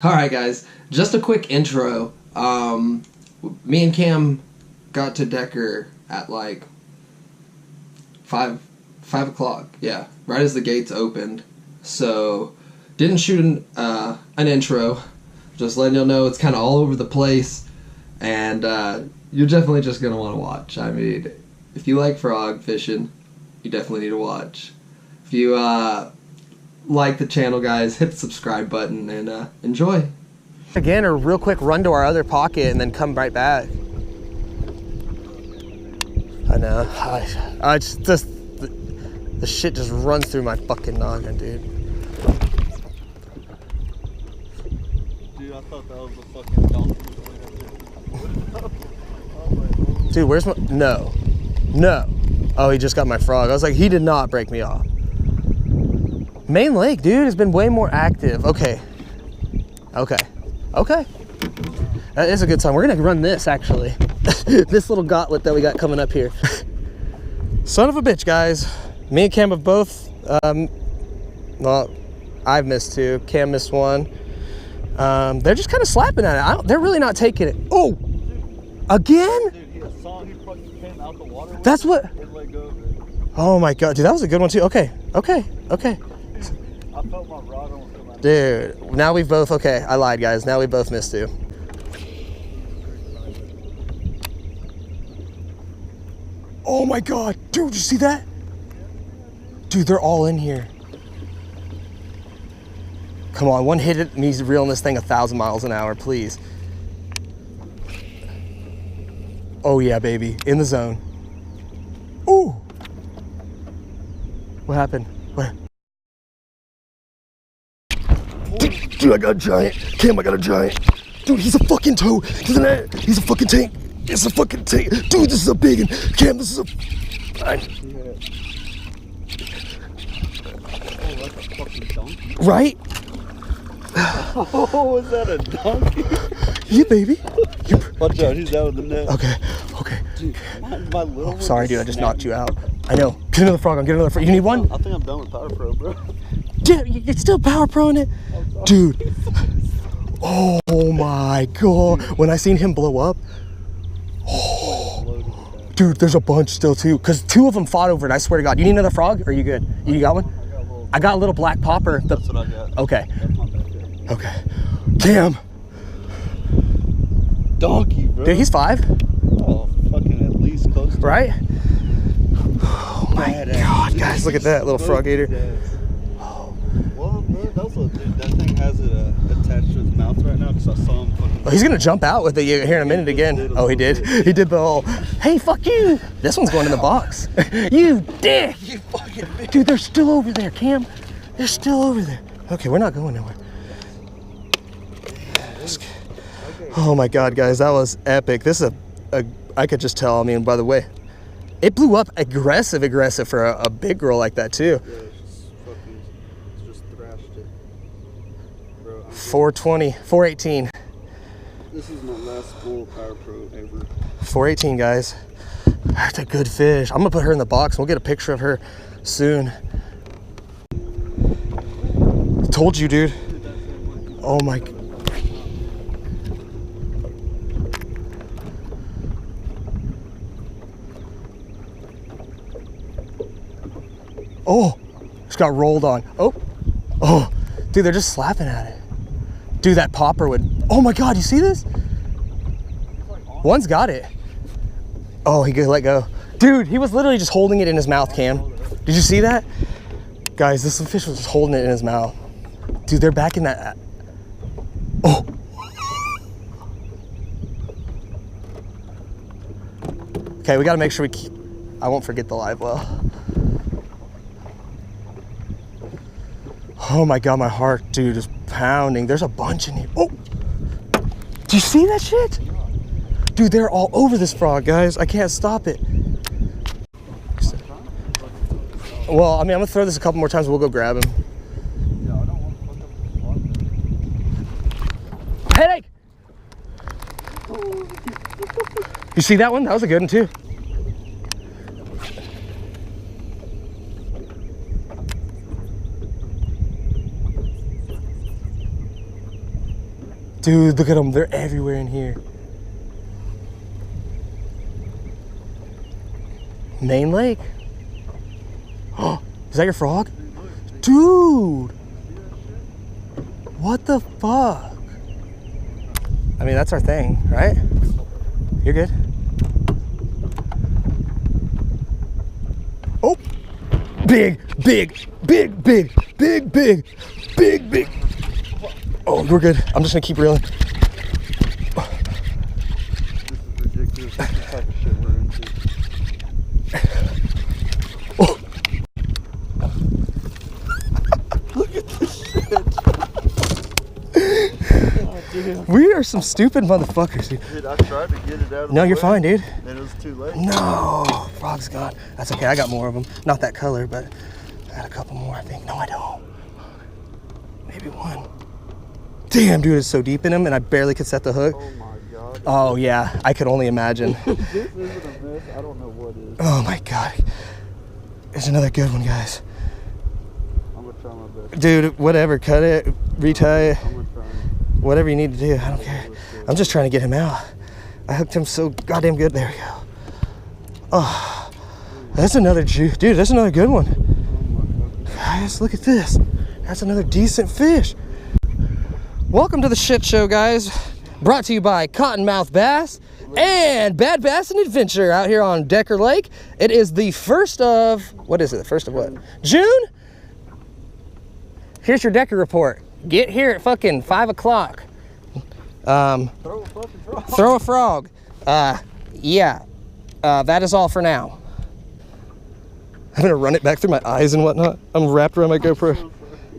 Alright guys, just a quick intro. Me and Cam got to Decker at like 5 o'clock, yeah, right as the gates opened. So, didn't shoot an intro, just letting you know it's kind of all over the place, and you're definitely just going to want to watch. I mean, if you like frog fishing, you definitely need to watch. If you like the channel, guys, hit the subscribe button and enjoy. Again, or real quick run to our other pocket and then come right back. I know. I just the shit just runs through my fucking noggin, dude. Dude, I thought that was a fucking donkey. Dude, where's my... No. Oh, he just got my frog. I was like, he did not break me off. Main Lake, dude, has been way more active. Okay. That is a good sign. We're gonna run this, actually. This little gauntlet that we got coming up here. Son of a bitch, guys. Me and Cam have both, well, I've missed two. Cam missed one. They're just kind of slapping at it. They're really not taking it. Oh! Again? Dude, he fucking came out the water. That's what... And let go of it. Oh my god, dude, that was a good one too. Okay. I felt my rod almost come out. Dude, now we've both, okay, I lied, guys. Now we both missed two. Oh my god, dude, you see that? Dude, they're all in here. Come on, one hit it and he's reeling this thing 1,000 miles an hour, please. Oh yeah, baby, in the zone. Ooh. What happened? What? Dude, I got a giant. Cam, I got a giant. Dude, he's a fucking toad. He's a fucking tank. It's a fucking tank. Dude, this is a big one. Cam, this is a... Oh, that's a fucking donkey. Right? Oh, is that a donkey? Yeah, baby. Watch out, he's out of the net. Okay. Dude, my little one Sorry, dude, I just knocked you out. I know. Get another frog on, get another frog. You need one? I think I'm done with Power Pro, bro. Dude, you're still Power Pro in it? Dude. Oh my god. When I seen him blow up. Oh. Dude, there's a bunch still too. Because two of them fought over it, I swear to god. You need another frog? Or are you good? You got one? I got a little black popper. That's what I got. Okay. That's my bad. Okay. Cam. Donkey, bro. Dude, he's 5. Oh, fucking at least close to Right? Oh my god, guys, look at that little frog eater. Oh. Well, bro, that thing has it attached to his mouth right now because I saw him fucking... Oh, he's gonna jump out with it here in a minute again. Oh, he did. He did the whole, hey, fuck you. This one's going in the box. You dick. You fucking bitch. Dude, they're still over there, Cam. They're still over there. Okay, we're not going nowhere. Oh my god, guys, that was epic. This is I could just tell, I mean, by the way, it blew up aggressive for a big girl like that too. Yeah, just thrashed it. Bro, 420, 418. this is my last full Power Pro ever. 418, guys. That's a good fish. I'm gonna put her in the box. We'll get a picture of her soon. Told you, dude. Oh my. Oh, just got rolled on. Oh, dude, they're just slapping at it. Dude, that popper would, oh my God, you see this? One's got it. Oh, he could let go. Dude, he was literally just holding it in his mouth, Cam. Did you see that? Guys, this fish was just holding it in his mouth. Dude, they're back in that. Oh. Okay, we gotta make sure we keep, I won't forget the live well. Oh my God, my heart, dude, is pounding. There's a bunch in here. Oh, do you see that shit? Dude, they're all over this frog, guys. I can't stop it. Well, I mean, I'm gonna throw this a couple more times. We'll go grab him. Yeah, I don't want to fuck up the water. Headache! You see that one? That was a good one too. Dude, look at them. They're everywhere in here. Main Lake. Oh, is that your frog? Dude. What the fuck? I mean, that's our thing, right? You're good. Oh, big. Oh, we're good. I'm just gonna keep reeling. This is ridiculous. This is the type of shit we're into. Oh. Look at this shit. Oh, dude. We are some stupid motherfuckers, dude. Dude, I tried to get it out of No, the you're way, fine, dude. and it was too late. No, frog's gone. That's okay, I got more of them. Not that color, but I got a couple more, I think. No, I don't. Maybe one. Damn, dude, it's so deep in him, and I barely could set the hook. Oh my god. Oh, yeah, I could only imagine. This isn't a miss. I don't know what is. Oh, my God. There's another good one, guys. I'm gonna try my best. Dude, whatever, cut it, retie it, I'm gonna try. whatever you need to do, I don't care. I'm just trying to get him out. I hooked him so goddamn good. There we go. Oh, that's another dude, that's another good one. Guys, look at this. That's another decent fish. Welcome to the shit show, guys. Brought to you by Cottonmouth Bass and Bad Bass and Adventure out here on Decker Lake. It is the first of, what is it? The first of what? June? Here's your Decker report. Get here at fucking 5 o'clock. Throw a fucking frog. Throw a frog. Yeah. That is all for now. I'm gonna run it back through my eyes and whatnot. I'm wrapped around my GoPro.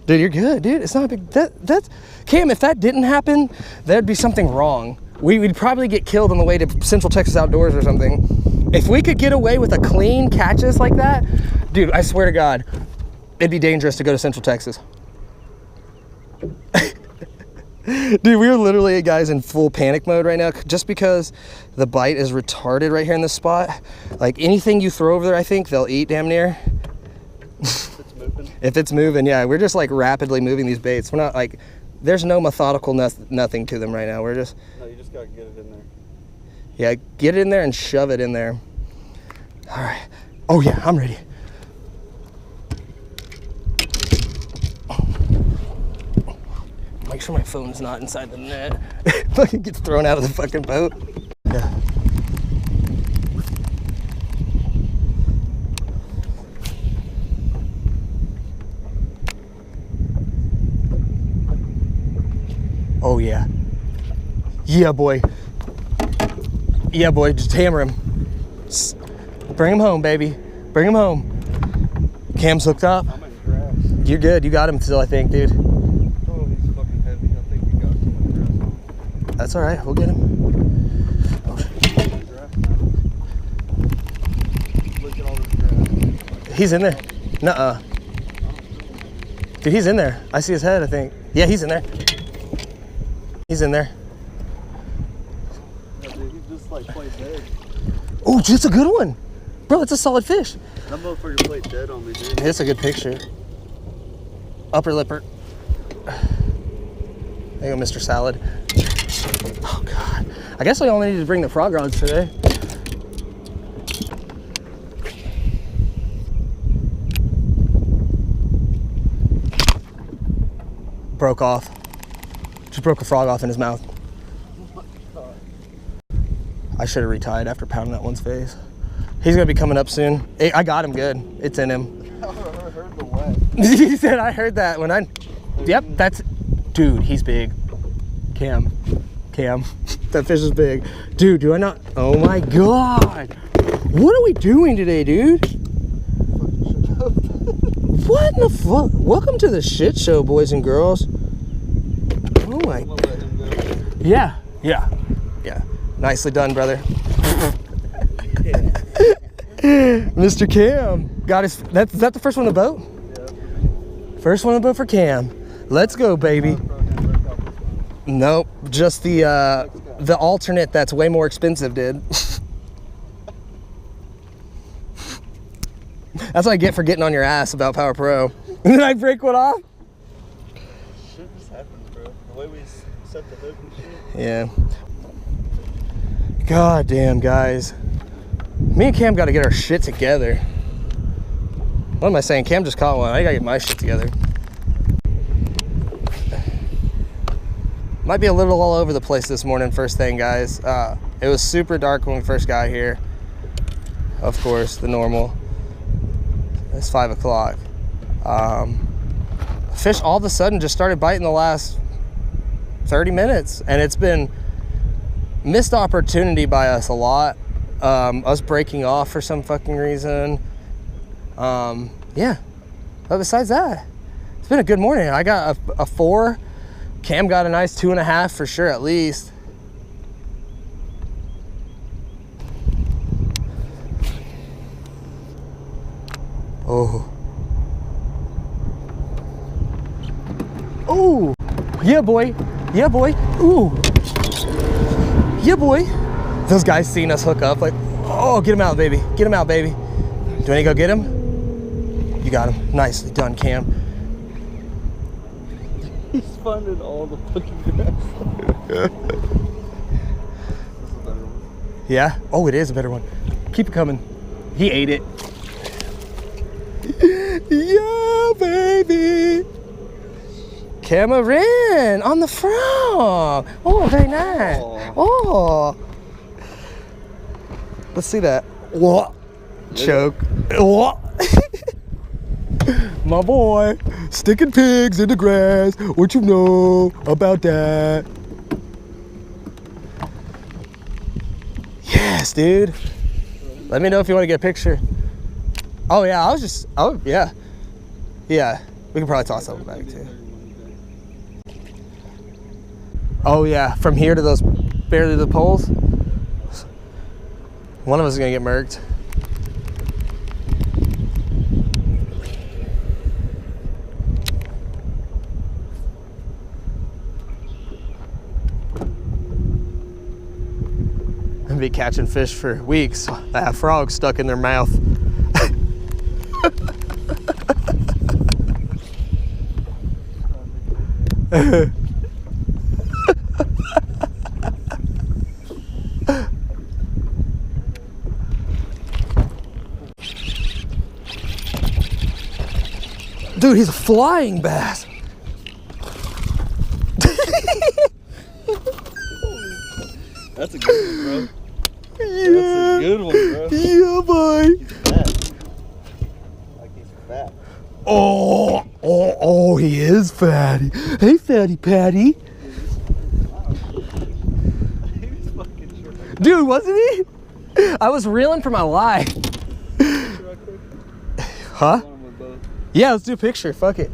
Dude, you're good, dude. It's not a big, that's, Cam, if that didn't happen, there'd be something wrong. We'd probably get killed on the way to Central Texas Outdoors or something. If we could get away with a clean catches like that, dude, I swear to God, it'd be dangerous to go to Central Texas. Dude, we are literally, guys, in full panic mode right now just because the bite is retarded right here in this spot. Like anything you throw over there, I think they'll eat damn near. If it's moving, yeah, we're just like rapidly moving these baits. We're not like, there's no methodical nothing to them right now. We're just. No, you just gotta get it in there. Yeah, get it in there and shove it in there. All right. Oh yeah, I'm ready. Make sure my phone's not inside the net. Fucking gets thrown out of the fucking boat. Yeah. Oh yeah. Yeah, boy. Yeah, boy, just hammer him. Bring him home, baby. Bring him home. Cam's hooked up. I'm in grass. You're good. You got him still, I think, dude. Oh, he's fucking heavy. I think he got too much grass. That's all right. We'll get him. Oh, Look at all this grass. he's in there. Nuh-uh. Dude, he's in there. I see his head, I think. Yeah, he's in there. He's in there. Yeah, dude, he just like played dead. Oh, just a good one. Bro, it's a solid fish. That motherfucker played dead on me, dude. It's a good picture. Upper lipper. There you go, Mr. Salad. Oh, God. I guess we only need to bring the frog rods today. Broke off. Just broke a frog off in his mouth. I should have retied after pounding that one's face. He's gonna be coming up soon. Hey, I got him good. It's in him. I heard the wet. He said I heard that when I. Yep, that's. Dude, he's big. Cam. That fish is big. Dude, do I not? Oh my God. What are we doing today, dude? What in the fuck? Welcome to the shit show, boys and girls. Oh my. Yeah. Nicely done, brother. Mr. Cam got his. Is that the first one on the boat? Yeah. First one on the boat for Cam. Let's go, baby. Nope, just the alternate that's way more expensive, dude. That's what I get for getting on your ass about Power Pro. And then I break one off. Shit just happens, bro. The way we set the hook and shit. Yeah. God damn, guys. Me and Cam got to get our shit together. What am I saying? Cam just caught one. I gotta get my shit together. Might be a little all over the place this morning, first thing, guys. It was super dark when we first got here. Of course, the normal. It's 5 o'clock. Fish all of a sudden just started biting the last 30 minutes, and it's been missed opportunity by us a lot. Us breaking off for some fucking reason. Yeah, but besides that, it's been a good morning. I got a 4. Cam got a nice 2.5 for sure, at least. Oh. Oh, yeah, boy. Yeah, boy. Ooh. Yeah, boy. Those guys seen us hook up like, oh, get him out, baby. Get him out, baby. Do I need to go get him? You got him. Nicely done, Cam. He's finding all the fucking grass. This is a better one. Yeah? Oh, it is a better one. Keep it coming. He ate it. Yeah, baby. Cameron on the front. Oh, very nice. Oh. Let's see that. What? Choke. What? My boy, sticking pigs in the grass. What you know about that? Yes, dude. Let me know if you want to get a picture. Oh yeah, oh yeah. Yeah, we can probably toss something back too. Oh yeah, from here to those, barely the poles. One of us is gonna get murked. I'm gonna be catching fish for weeks that have frogs stuck in their mouth. Dude, he's a flying bass. That's a good one, bro. Yeah. That's a good one, bro. Yeah, boy. He's fat. Like he's fat. Oh, he is fatty. Hey, fatty Patty. He was fucking sure. Dude, wasn't he? I was reeling for my life. Huh? Yeah, let's do a picture. Fuck it.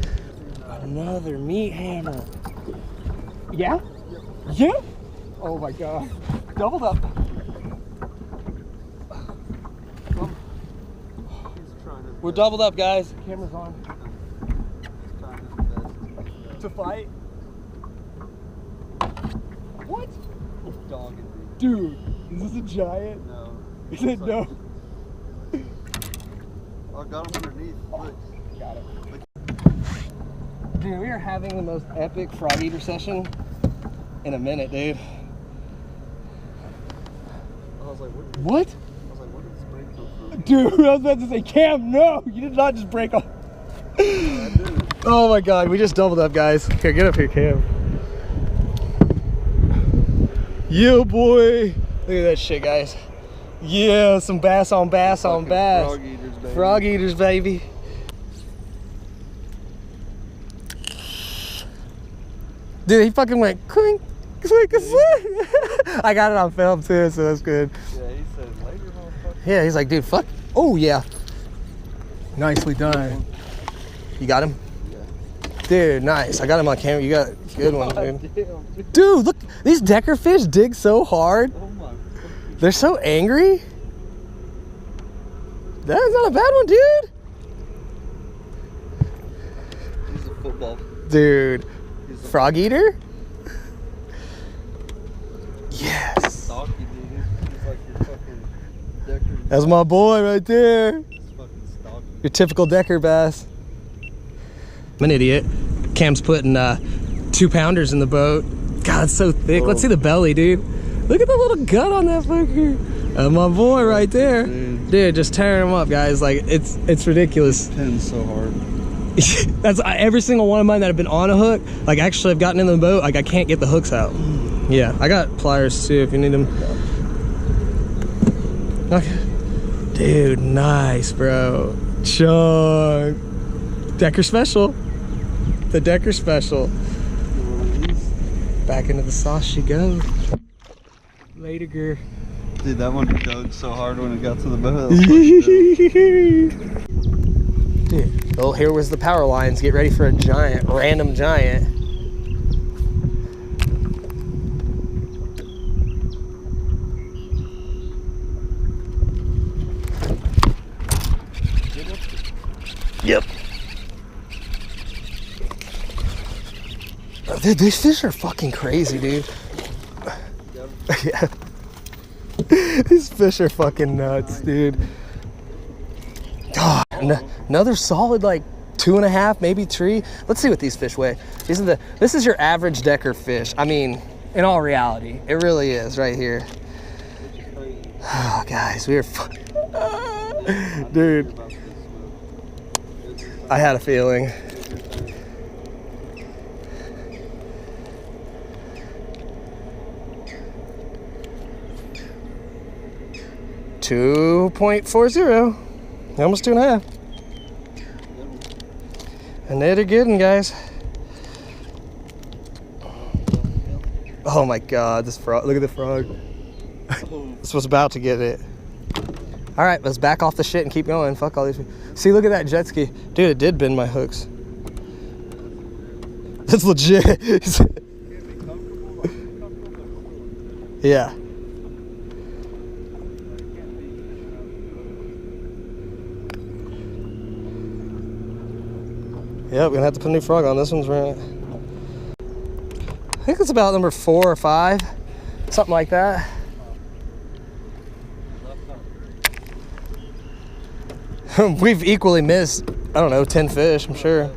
Another meat hammer. Yeah? Yeah? Oh my god. Doubled up. We're doubled up, guys. Camera's on. To fight? What? Dude, is this a giant? No. He said no. I got him underneath. Look. Got it. Dude, we are having the most epic frog eater session in a minute, dude. I was like, what? What? I was like, where did this break come from? Dude, I was about to say, Cam, no! You did not just break off. I did. Oh my god, we just doubled up, guys. Here, get up here, Cam. Yeah, boy. Look at that shit, guys. Yeah, some bass on bass on bass. Frog eaters, baby. Frog eaters, baby. Dude, he fucking went clink, clink, clink. I got it on film too, so that's good. Yeah, he said later, motherfucker. Yeah, he's like, dude, fuck. Oh, yeah. Nicely done. You got him? Yeah. Dude, nice. I got him on camera. You got a good one, dude. Damn, dude. Dude, look. These Decker fish dig so hard. Oh my fucking. They're so angry. That's not a bad one, dude. He's a football. Dude. He's a Frog eater? Yes. stocky, dude. He's like your fucking Decker. That's my boy right there. He's fucking stocky. Your typical Decker bass. I'm an idiot. Cam's putting 2-pounders in the boat. God, it's so thick. Let's see the belly, dude. Look at the little gut on that fucker. My boy right there. Dude, just tearing him up, guys. Like, it's ridiculous. Pin's so hard. That's every single one of mine that have been on a hook. Like, actually, I've gotten in the boat. Like, I can't get the hooks out. Yeah, I got pliers too if you need them. Okay. Dude, nice, bro. Chunk. Decker special. The Decker special. Back into the sauce she goes. Later, girl. Dude, that one dug so hard when it got to the boat. Dude, well, here was the power lines. Get ready for a giant, random giant. Yep. Dude, these fish are fucking crazy, dude. Yeah. These fish are fucking nuts, dude. Oh, another solid like 2.5, maybe 3. Let's see what these fish weigh. This is your average Decker fish. I mean, in all reality, it really is right here. Oh, guys, we are dude. I had a feeling. $2.40, almost 2.5. And they're good, guys. Oh my God, this frog! Look at the frog. This was about to get it. All right, let's back off the shit and keep going. Fuck all these. See, look at that jet ski, dude. It did bend my hooks. That's legit. Yeah. Yep, we're gonna have to put a new frog on. This one's right. I think it's about number 4 or 5, something like that. We've equally missed, I don't know, 10 fish, I'm sure.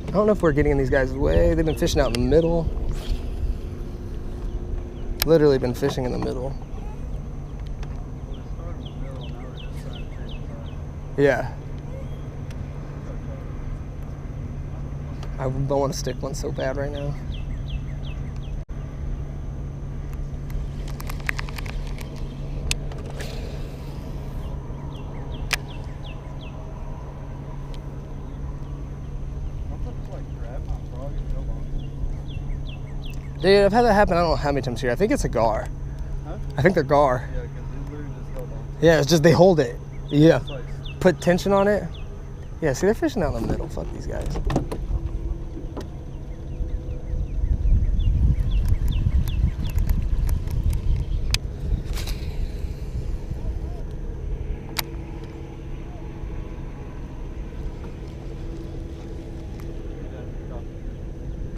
I don't know if we're getting in these guys' way. They've been fishing out in the middle. Literally been fishing in the middle. Yeah. I don't want to stick one so bad right now. Dude, I've had that happen I don't know how many times here. I think it's a gar. Huh? I think they're gar. Yeah, because they literally just held on. Yeah, it's just they hold it. Yeah. Put tension on it. Yeah, see, they're fishing out in the middle. Fuck these guys.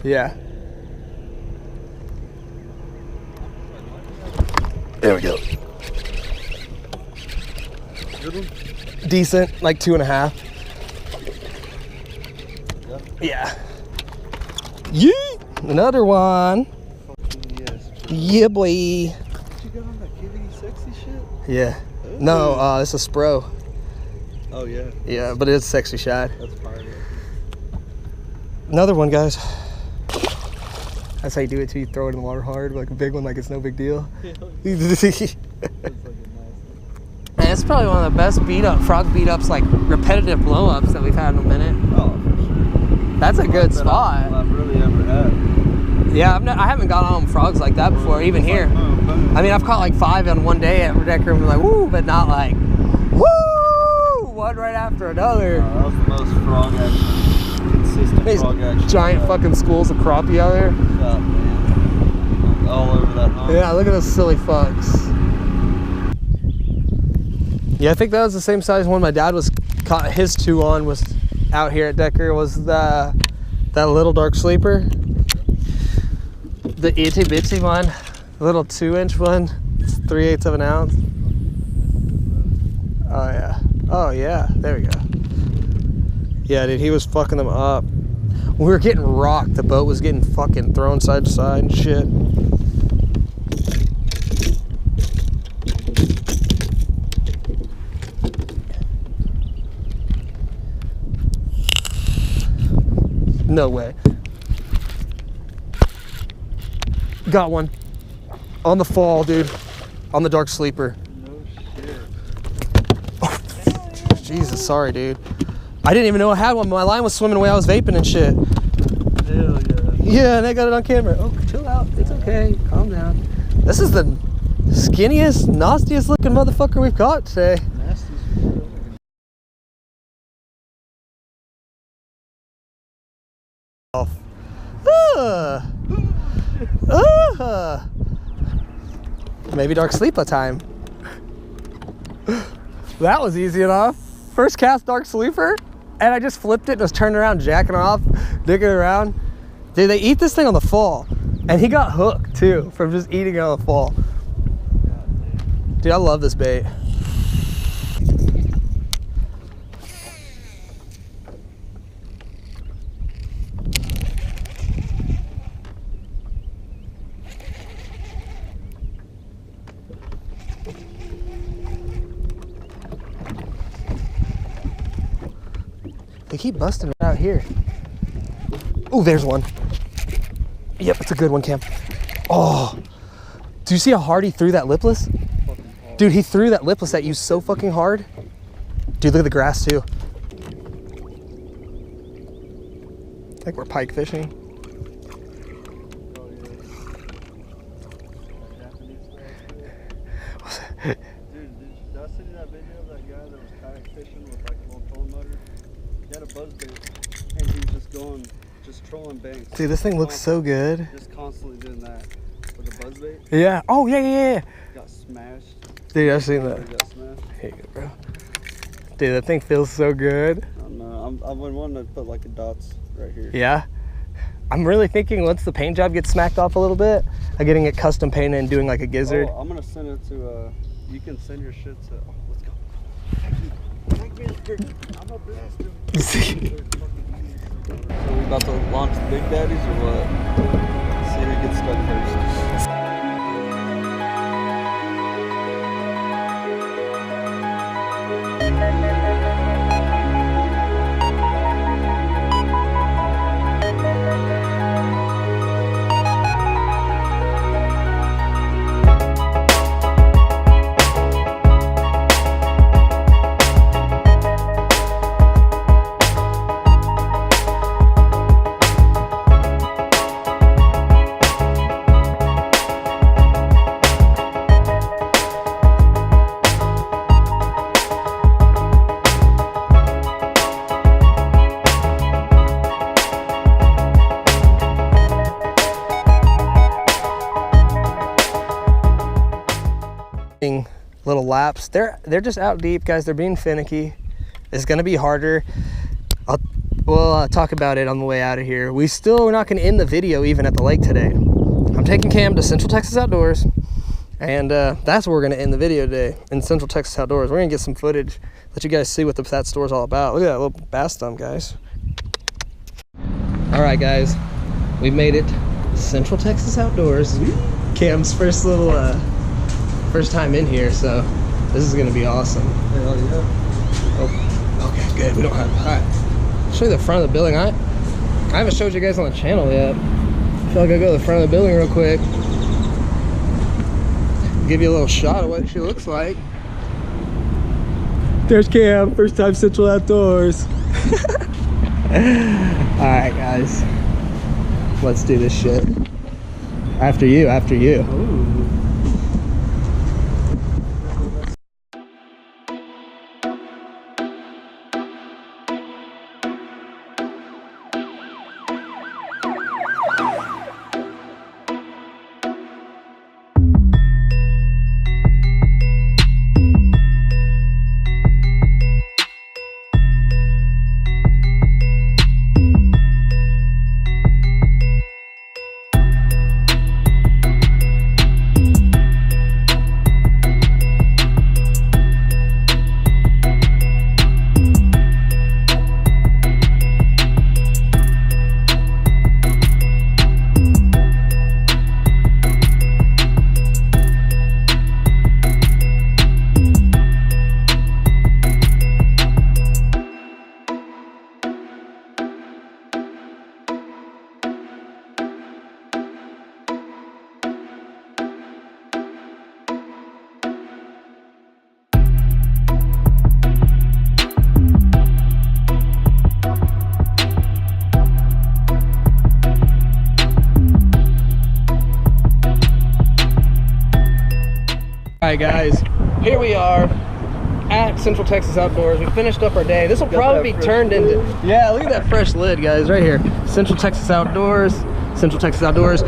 Yeah. There we go. Good one? Decent, like 2.5. Yeah. Yeet! Another one. Yes. Yeah, boy. What you got on that kitty sexy shit? Yeah. No, this is Spro. Oh yeah. Yeah, but it's sexy shad. That's fire. Another one, guys. That's how you do it too. You throw it in the water hard, like a big one, like it's no big deal. And it's probably one of the best frog beat ups, like repetitive blow ups that we've had in a minute. Oh, for sure. That's a good spot. I've really ever had. Yeah, I haven't got on frogs like that before, even here. I mean, I've caught like 5 in one day at Decker and like, woo, but not like, woo, one right after another. That was the most frog action, consistent These frog action. giant fucking schools of crappie out there. God, man. All over that hump. Yeah, look at those silly fucks. Yeah, I think that was the same size one my dad was caught his 2 on was out here at Decker, was that little dark sleeper. The itty bitty one, little 2-inch one, it's 3/8 of an ounce. Oh yeah, oh yeah, there we go. Yeah, dude, he was fucking them up. we were getting rocked. The boat was getting fucking thrown side to side and shit. No way. Got one. On the fall, dude. On the dark sleeper. No shit. Oh, Jesus, sorry, dude. I didn't even know I had one. My line was swimming away. I was vaping and shit. Hell yeah. Yeah, and I got it on camera. Oh, chill out. It's okay. Calm down. This is the skinniest, nastiest looking motherfucker we've caught today. Nasty. Maybe dark sleeper time. That was easy enough. First cast dark sleeper, and I just flipped it and was turning around, jacking off, digging around. Dude, they eat this thing on the fall, and he got hooked too from just eating it on the fall. Dude, I love this bait. They keep busting it out here. Oh, there's one. Yep, it's a good one, Cam. Oh, do you see how hard he threw that lipless? Dude, he threw that lipless at you so fucking hard. Dude, look at the grass too. I think we're pike fishing. Dude, did I send you that video of that guy that was kayak fishing with like a little trolling motor? He had a buzz bait and he was just trolling banks. Dude, this thing looks so good. Just constantly doing that with a buzz bait. Yeah. Oh, yeah. Got smashed. Dude, I've seen that. He got smashed. Here you go, bro. Dude, that thing feels so good. I don't know. I've been wanting to put like a dots right here. Yeah. I'm really thinking once the paint job gets smacked off a little bit, I'm getting it custom painted and doing like a gizzard. Oh, I'm gonna send it to. You can send your shit to. Oh, let's go. Thank you. I'm a bastard. So we about to launch the Big Daddies or what? See who gets stuck first. Little laps. They're just out deep, guys. They're being finicky. It's gonna be harder. We'll talk about it on the way out of here. We're not gonna end the video even at the lake today. I'm taking Cam to Central Texas Outdoors, and that's where we're gonna end the video today, in Central Texas Outdoors. We're gonna get some footage, let you guys see what that store's all about. Look at that little bass thumb, guys. All right, guys, we've made it to Central Texas Outdoors. Cam's first time in here, so this is gonna be awesome. Hell yeah. Oh, okay, good. We don't have. All right, show you the front of the building. I haven't showed you guys on the channel yet. I feel like I'll go to the front of the building real quick. Give you a little shot of what she looks like. There's Cam, first time Central Outdoors. All right, guys, let's do this shit. After you. Ooh. Alright guys, here we are at Central Texas Outdoors. We finished up our day. This will probably be turned into, yeah, look at that fresh lid, guys, right here. Central Texas Outdoors, Central Texas Outdoors,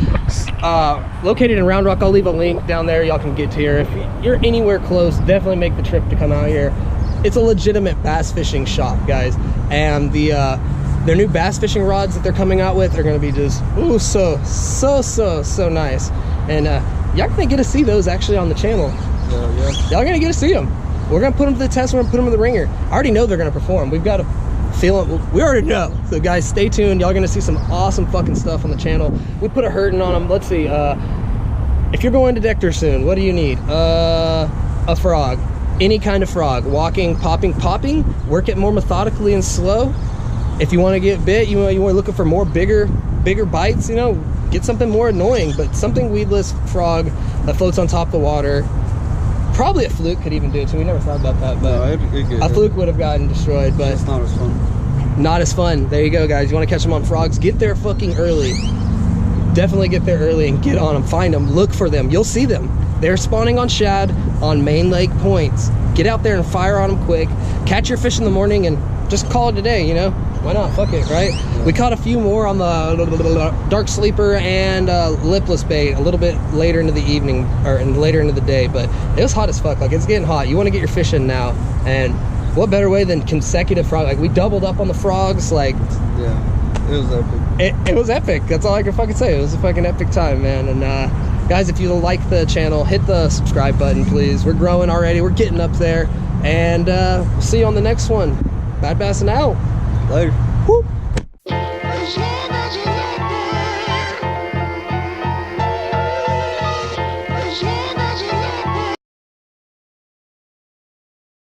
located in Round Rock. I'll leave a link down there y'all can get to here. If you're anywhere close, definitely make the trip to come out here. It's a legitimate bass fishing shop, guys, and their new bass fishing rods that they're coming out with are going to be just ooh, so nice. And y'all gonna get to see those actually on the channel. Yeah. Y'all gonna get to see them. We're gonna put them to the test. We're gonna put them in the ringer. I already know they're gonna perform. We've got a feeling. We already know. So guys, stay tuned. Y'all gonna see some awesome fucking stuff on the channel. We put a hurting on them. Let's see. If you're going to DECKER soon, what do you need? A frog. Any kind of frog. Walking, popping. Work it more methodically and slow. If you want to get bit, you want looking for more bigger bites, you know, get something more annoying, but something weedless frog that floats on top of the water. Probably a fluke could even do it too. We never thought about that, but no, a fluke would have gotten destroyed, but it's not as fun. Not as fun. There you go, guys. You want to catch them on frogs? Get there fucking early. Definitely get there early and get on them. Find them. Look for them. You'll see them. They're spawning on shad on main lake points. Get out there and fire on them quick. Catch your fish in the morning and just call it a day, you know? Why not? Fuck it, right? Yeah. We caught a few more on the dark sleeper and lipless bait a little bit later into the evening, or later into the day, but it was hot as fuck. Like, it's getting hot. You want to get your fish in now, and what better way than consecutive frog? Like, we doubled up on the frogs. Like, yeah, it was epic. It was epic. That's all I can fucking say. It was a fucking epic time, man. And guys, if you like the channel, hit the subscribe button, please. We're growing already. We're getting up there, and we'll see you on the next one. Bad Bassing out. Later. Whoop.